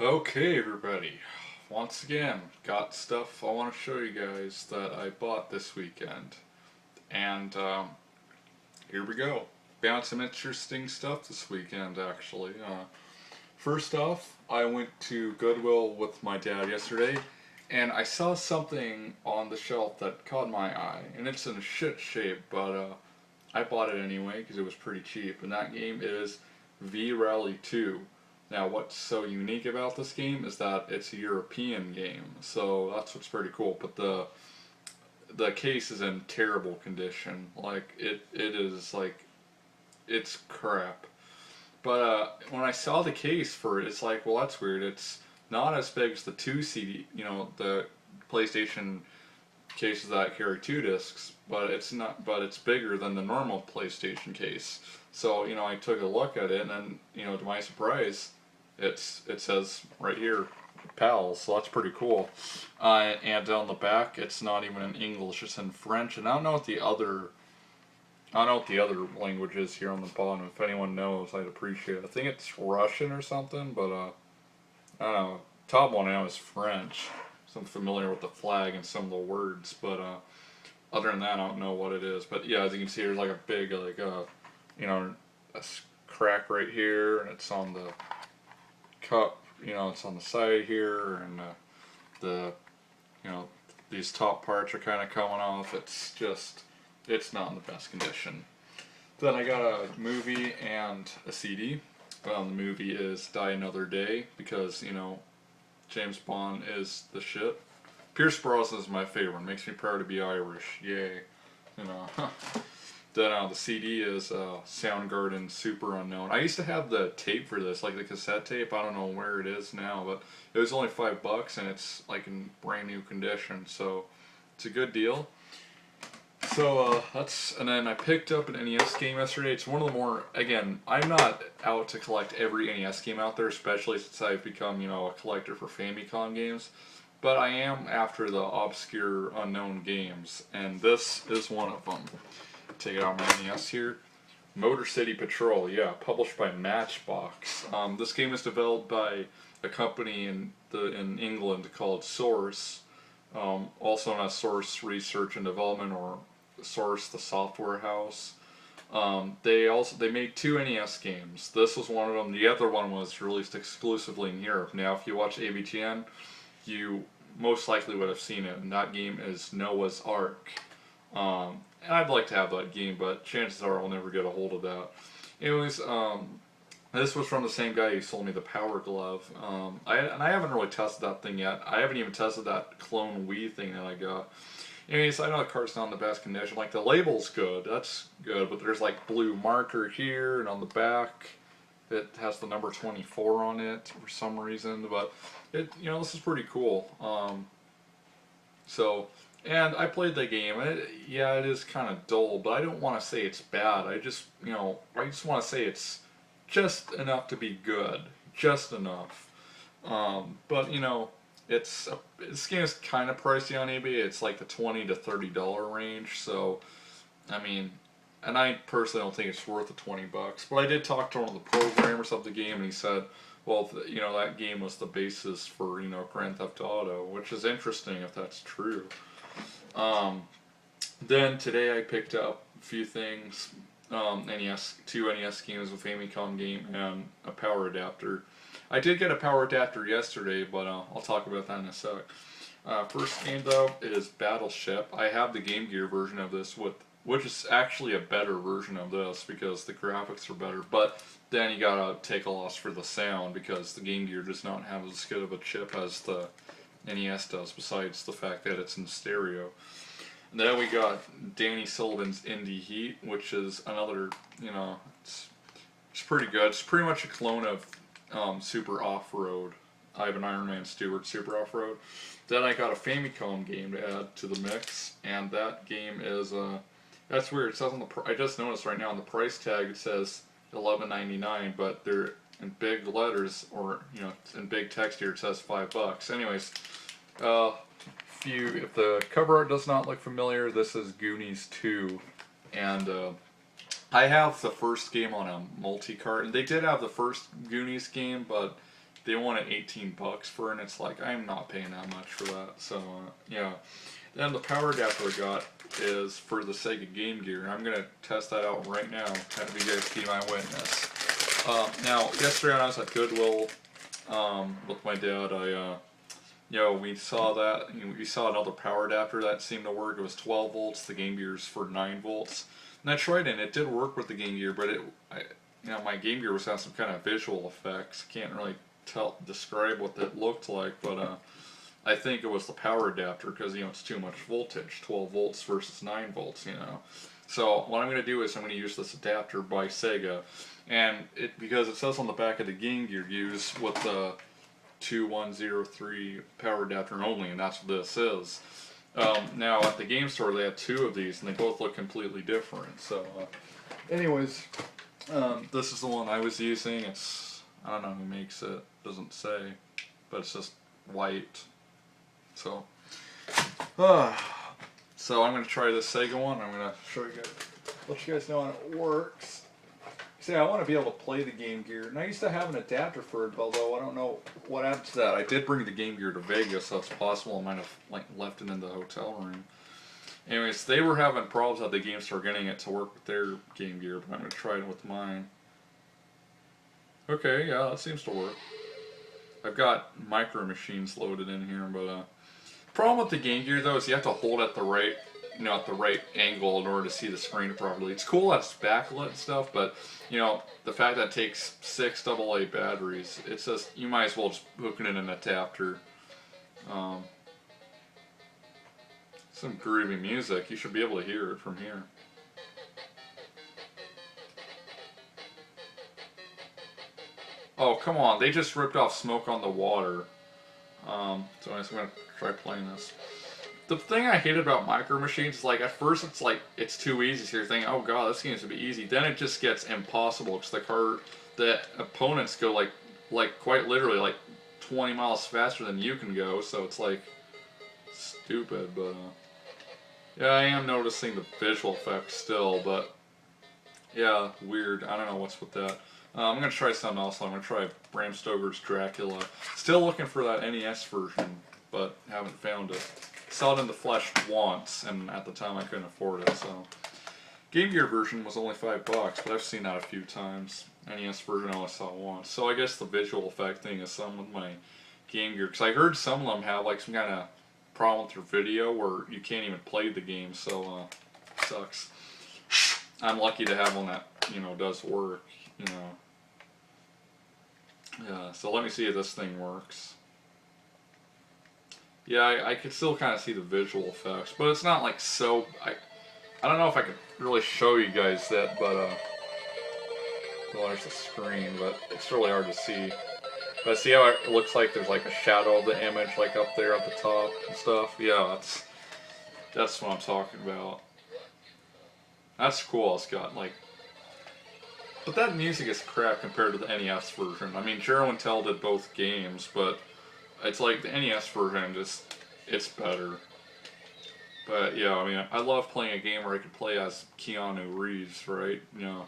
Okay, everybody. Once again, got stuff I want to show you guys that I bought this weekend. And here we go. Found some interesting stuff this weekend, actually. First off, I went to Goodwill with my dad yesterday, and I saw something on the shelf that caught my eye. And it's in shit shape, but I bought it anyway because it was pretty cheap. And that game is V-Rally 2. Now, what's so unique about this game is that it's a European game, so that's what's pretty cool. But the case is in terrible condition. Like it is like it's crap. But when I saw the case for it, it's like, well, that's weird. It's not as big as the two CD, the PlayStation cases that carry two discs, but it's not. But it's bigger than the normal PlayStation case. So I took a look at it, and then to my surprise, it says right here, pals. So that's pretty cool. And on the back, it's not even in English; it's in French. And I don't know what the other language is here on the bottom. If anyone knows, I'd appreciate it. I think it's Russian or something, but I don't know. Top one I know is French. So I'm familiar with the flag and some of the words, but other than that, I don't know what it is. But yeah, as you can see, there's like a big you know, crack right here, and it's on the cup. It's on the side here, and the these top parts are kind of coming off. It's not in the best condition. Then I got a movie and a CD. The movie is Die Another Day because James Bond is the shit. Pierce Brosnan is my favorite. Makes me proud to be Irish. Yay. You know. Then the CD is Soundgarden Super Unknown. I used to have the tape for this, like the cassette tape. I don't know where it is now, but it was only $5 and it's like in brand new condition, so it's a good deal. So and then I picked up an NES game yesterday. It's one of the more, again, I'm not out to collect every NES game out there, especially since I've become, a collector for Famicom games. But I am after the obscure unknown games, and this is one of them. Take it out my NES here. Motor City Patrol, yeah, published by Matchbox. This game is developed by a company in England called Source, also known as Source Research and Development, or Source the Software House. They made two NES games. This was one of them. The other one was released exclusively in Europe. Now, if you watch AVTN, you most likely would have seen it, and that game is Noah's Ark. And I'd like to have that game, but chances are I'll never get a hold of that. Anyways, this was from the same guy who sold me the Power Glove. I haven't really tested that thing yet. I haven't even tested that clone Wii thing that I got. Anyways, I know the cart's not in the best condition. Like, the label's good, that's good, but there's like blue marker here, and on the back it has the number 24 on it for some reason, but this is pretty cool. And I played the game, and it is kind of dull, but I don't want to say it's bad. I just want to say it's just enough to be good, just enough. But this game is kind of pricey on eBay. It's like the $20 to $30 range. So, I mean, and I personally don't think it's worth the $20. But I did talk to one of the programmers of the game, and he said, well, that game was the basis for Grand Theft Auto, which is interesting if that's true. Then today I picked up a few things. Two NES games, a Famicom game, and a power adapter. I did get a power adapter yesterday, but I'll talk about that in a sec. First game though is Battleship. I have the Game Gear version of this, which is actually a better version of this because the graphics are better. But then you gotta take a loss for the sound because the Game Gear does not have as good of a chip as the NES does, besides the fact that it's in stereo. And then we got Danny Sullivan's Indy Heat, which is another, it's pretty good. It's pretty much a clone of Super Off-Road. Ivan Iron Man Stewart Super Off-Road. Then I got a Famicom game to add to the mix, and that game is, that's weird. It says I just noticed right now on the price tag it says $11.99, but they're in big letters, or in big text here it says $5. Anyways, if the cover art does not look familiar, this is Goonies 2, and I have the first game on a multi-cart, and they did have the first Goonies game, but they wanted 18 bucks for it, and it's like, I'm not paying that much for that. So, yeah. Then the power adapter I got is for the Sega Game Gear, and I'm going to test that out right now, have you guys be my witness. Now, yesterday when I was at Goodwill with my dad, we saw that, we saw another power adapter that seemed to work. It was 12 volts, the Game Gear's for 9 volts. And I tried it, and it did work with the Game Gear, but my Game Gear was having some kind of visual effects. Can't really describe what that looked like, but I think it was the power adapter because it's too much voltage, 12 volts versus 9 volts. So what I'm going to do is I'm going to use this adapter by Sega, and because it says on the back of the Game Gear, use with the 2103 power adapter only, and that's what this is. Now at the game store they have 2 of these, and they both look completely different. So, anyways, this is the one I was using. I don't know who makes it, doesn't say, but it's just white. So, so I'm going to try this Sega one. I'm going to show you guys, let you guys know how it works. See, I want to be able to play the Game Gear, and I used to have an adapter for it, although I don't know what happened to that. I did bring the Game Gear to Vegas, so it's possible I might have left it in the hotel room. Anyways, they were having problems at the game store getting it to work with their Game Gear, but I'm going to try it with mine. Okay, yeah, that seems to work. I've got Micro Machines loaded in here, but problem with the Game Gear though is you have to hold at the right, at the right angle in order to see the screen properly. It's cool that it's backlit and stuff, but the fact that it takes 6 AA batteries, it's just, you might as well just hook it in an adapter. Some groovy music. You should be able to hear it from here. Oh, come on. They just ripped off Smoke on the Water. So I'm going to try playing this. The thing I hated about Micro Machines is, at first it's too easy, so you're thinking, oh god, this game's gonna be easy. Then it just gets impossible, because the opponents go quite literally 20 miles faster than you can go, so it's stupid, but yeah, I am noticing the visual effects still, but yeah, weird. I don't know what's with that. I'm gonna try something else. I'm gonna try Bram Stoker's Dracula. Still looking for that NES version, but haven't found it. Saw it in the flesh once, and at the time I couldn't afford it, so. Game Gear version was only $5, but I've seen that a few times. NES version I only saw once. So I guess the visual effect thing is some with my Game Gear, because I heard some of them have some kind of problem with their video where you can't even play the game, so sucks. I'm lucky to have one that, does work, Yeah, so let me see if this thing works. Yeah, I can still kind of see the visual effects, but it's not so. I don't know if I could really show you guys that, but well, there's the screen, but it's really hard to see. But see how it looks like there's a shadow of the image up there at the top and stuff. Yeah, that's what I'm talking about. That's cool. It's got but that music is crap compared to the NES version. I mean, Show and Tell did both games, but it's the NES version, it's better. But yeah, I mean, I love playing a game where I can play as Keanu Reeves, right? Now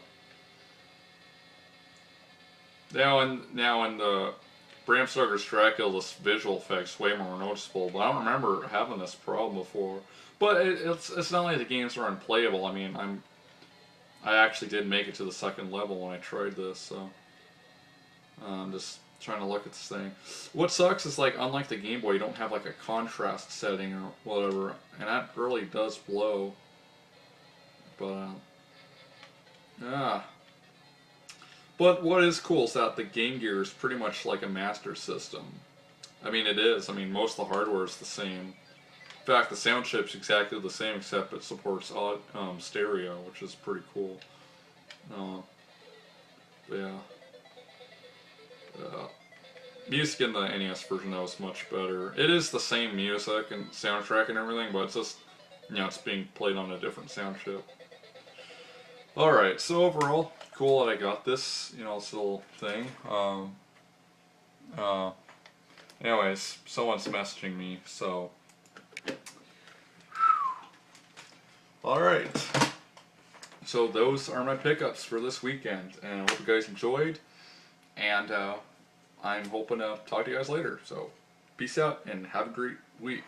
in the Bram Stoker's Dracula, this visual effects way more noticeable, but I don't remember having this problem before. But it's not like the games are unplayable. I mean, I actually did make it to the 2nd level when I tried this, so I'm just trying to look at this thing. What sucks is unlike the Game Boy, you don't have a contrast setting or whatever, and that really does blow. But yeah. But what is cool is that the Game Gear is pretty much like a Master System. I mean, it is. I mean, most of the hardware is the same. In fact, the sound chip's exactly the same, except it supports stereo, which is pretty cool. Yeah. Music in the NES version though is much better. It is the same music and soundtrack and everything, but it's just, it's being played on a different sound chip. Alright, so overall, cool that I got this, this little thing. Anyways, someone's messaging me, so. Alright. So those are my pickups for this weekend, and I hope you guys enjoyed. And I'm hoping to talk to you guys later. So peace out and have a great week.